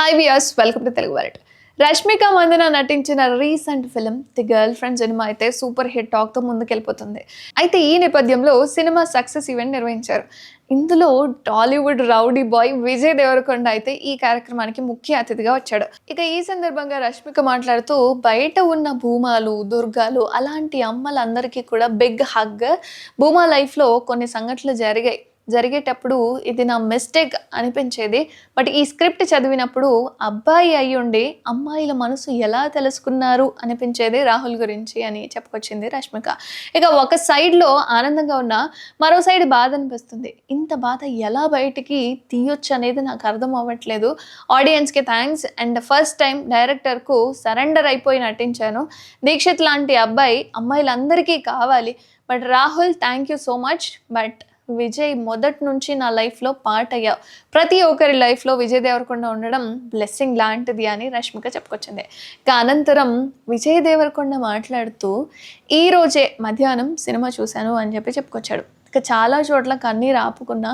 Hi viewers, welcome to Telugu world. Rashmika Mandanna నటించిన recent film the girlfriend సినిమా అయితే super hit టాక్తో ముందుకెళ్ళిపోతుంది. అయితే ఈ నేపథ్యంలో సినిమా సక్సెస్ ఈవెంట్ నిర్వహించారు. ఇందులో Tollywood rowdy boy Vijay Deverakonda అయితే ఈ కార్యక్రమానికి ముఖ్య అతిథిగా వచ్చాడు. ఇక ఈ సందర్భంగా రష్మిక మాట్లాడుతూ బయట ఉన్న భూమాలు, దుర్గాలు అలాంటి అమ్మలందరికీ కూడా బిగ్ హగ్. భూమా లైఫ్లో కొన్ని సంఘటనలు జరిగేటప్పుడు ఇది నా మిస్టేక్ అనిపించేది. బట్ ఈ స్క్రిప్ట్ చదివినప్పుడు అబ్బాయి అయ్యుండి అమ్మాయిల మనసు ఎలా తెలుసుకున్నారు అనిపించేది రాహుల్ గురించి అని చెప్పుకొచ్చింది రష్మిక. ఇక ఒక సైడ్లో ఆనందంగా ఉన్న మరో సైడ్ బాధ అనిపిస్తుంది. ఇంత బాధ ఎలా బయటికి తీయొచ్చు అనేది నాకు అర్థం అవ్వట్లేదు. ఆడియన్స్కి థ్యాంక్స్ అండ్ ఫస్ట్ టైం డైరెక్టర్కు సరెండర్ అయిపోయి నటించాను. దీక్షిత్ లాంటి అబ్బాయి అమ్మాయిలందరికీ కావాలి. But Rahul thank you so much. But Vijay మొదటి నుంచి నా లైఫ్లో పార్ట్ అయ్యావు. ప్రతి ఒక్కరి లైఫ్లో విజయ్ దేవరకొండ ఉండడం బ్లెస్సింగ్ లాంటిది అని రష్మిక చెప్పుకొచ్చింది. ఇక అనంతరం విజయ్ దేవరకొండ మాట్లాడుతూ ఈ రోజే మధ్యాహ్నం సినిమా చూశాను అని చెప్పుకొచ్చాడు. ఇక చాలా చోట్ల కన్నీరు ఆపుకున్న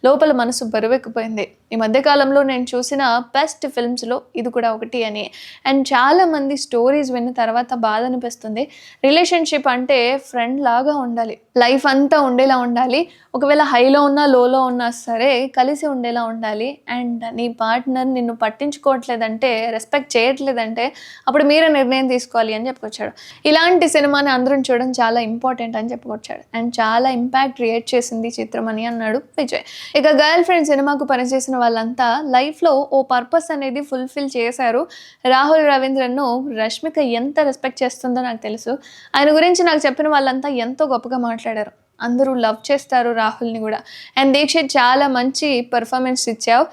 లోపల మనసు బరువెక్కిపోయింది. ఈ మధ్యకాలంలో నేను చూసిన బెస్ట్ ఫిల్మ్స్లో ఇది కూడా ఒకటి అని. అండ్ చాలామంది స్టోరీస్ విన్న తర్వాత బాధ అనిపిస్తుంది. రిలేషన్షిప్ అంటే ఫ్రెండ్ లాగా ఉండాలి, లైఫ్ అంతా ఉండేలా ఉండాలి. ఒకవేళ హైలో ఉన్నా లోలో ఉన్నా సరే కలిసి ఉండేలా ఉండాలి. అండ్ నీ పార్ట్నర్ నిన్ను పట్టించుకోవట్లేదంటే, రెస్పెక్ట్ చేయట్లేదంటే అప్పుడు మీరే నిర్ణయం తీసుకోవాలి అని చెప్పుకొచ్చాడు. ఇలాంటి సినిమాని అందరం చూడడం చాలా ఇంపార్టెంట్ అని చెప్పుకొచ్చాడు. అండ్ చాలా ఇంపాక్ట్ క్రియేట్ చేసింది చిత్రం అని అన్నాడు విజయ్. ఇక గర్ల్ ఫ్రెండ్ సినిమాకు పనిచేసిన వాళ్ళంతా లైఫ్లో ఓ పర్పస్ అనేది ఫుల్ఫిల్ చేశారు. రాహుల్ రవీంద్రన్ను రష్మిక ఎంత రెస్పెక్ట్ చేస్తుందో నాకు తెలుసు. ఆయన గురించి నాకు చెప్పిన వాళ్ళంతా ఎంతో గొప్పగా మాట్లాడారు. అందరూ లవ్ చేస్తారు రాహుల్ని కూడా. అండ్ దీక్షిత్ చాలా మంచి పర్ఫార్మెన్స్ ఇచ్చావు.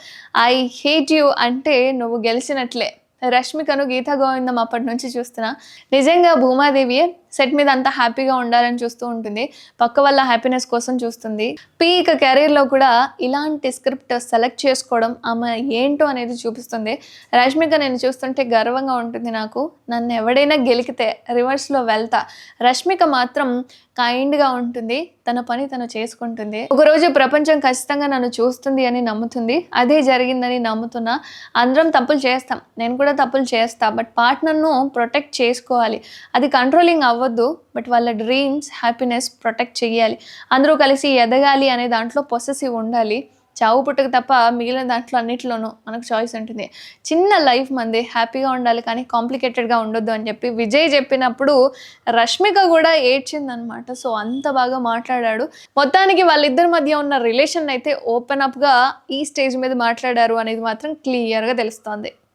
ఐ హేట్ యూ అంటే నువ్వు గెలిచినట్లే. రష్మికను గీతా గోవిందం అప్పటి నుంచి చూస్తున్నా. నిజంగా భూమాదేవియే సెట్ మీద అంతా హ్యాపీగా ఉండాలని చూస్తూ ఉంటుంది. పక్క వాళ్ళ హ్యాపీనెస్ కోసం చూస్తుంది. పీక్ కెరీర్లో కూడా ఇలాంటి స్క్రిప్ట్ సెలెక్ట్ చేసుకోవడం ఆమె ఏంటో అనేది చూపిస్తుంది. రష్మిక నేను చూస్తుంటే గర్వంగా ఉంటుంది నాకు. నన్ను ఎవడైనా గెలికితే రివర్స్లో వెళ్తా. రష్మిక మాత్రం కైండ్గా ఉంటుంది, తన పని తను చేసుకుంటుంది. ఒకరోజు ప్రపంచం ఖచ్చితంగా నన్ను చూస్తుంది అని నమ్ముతుంది. అదే జరిగిందని నమ్ముతున్నా. అందరం తప్పులు చేస్తాం, నేను కూడా తప్పులు చేస్తా. బట్ పార్ట్నర్ను ప్రొటెక్ట్ చేసుకోవాలి. అది కంట్రోలింగ్ అవ్వద్దు. బట్ వాళ్ళ డ్రీమ్స్, హ్యాపీనెస్ ప్రొటెక్ట్ చేయాలి. అందరూ కలిసి ఎదగాలి అనే దాంట్లో పొసెసివ్ ఉండాలి. చావు పుట్టుక తప్ప మిగిలిన దాంట్లో అన్నింటిలోనూ మనకు చాయిస్ ఉంటుంది. చిన్న లైఫ్ మంది, హ్యాపీగా ఉండాలి కానీ కాంప్లికేటెడ్గా ఉండొద్దు అని చెప్పి విజయ్ చెప్పినప్పుడు రష్మిక కూడా ఏడ్చిందనమాట. సో అంత బాగా మాట్లాడాడు. మొత్తానికి వాళ్ళిద్దరి మధ్య ఉన్న రిలేషన్ అయితే ఓపెన్ అప్గా ఈ స్టేజ్ మీద మాట్లాడారు అనేది మాత్రం క్లియర్గా తెలుస్తోంది.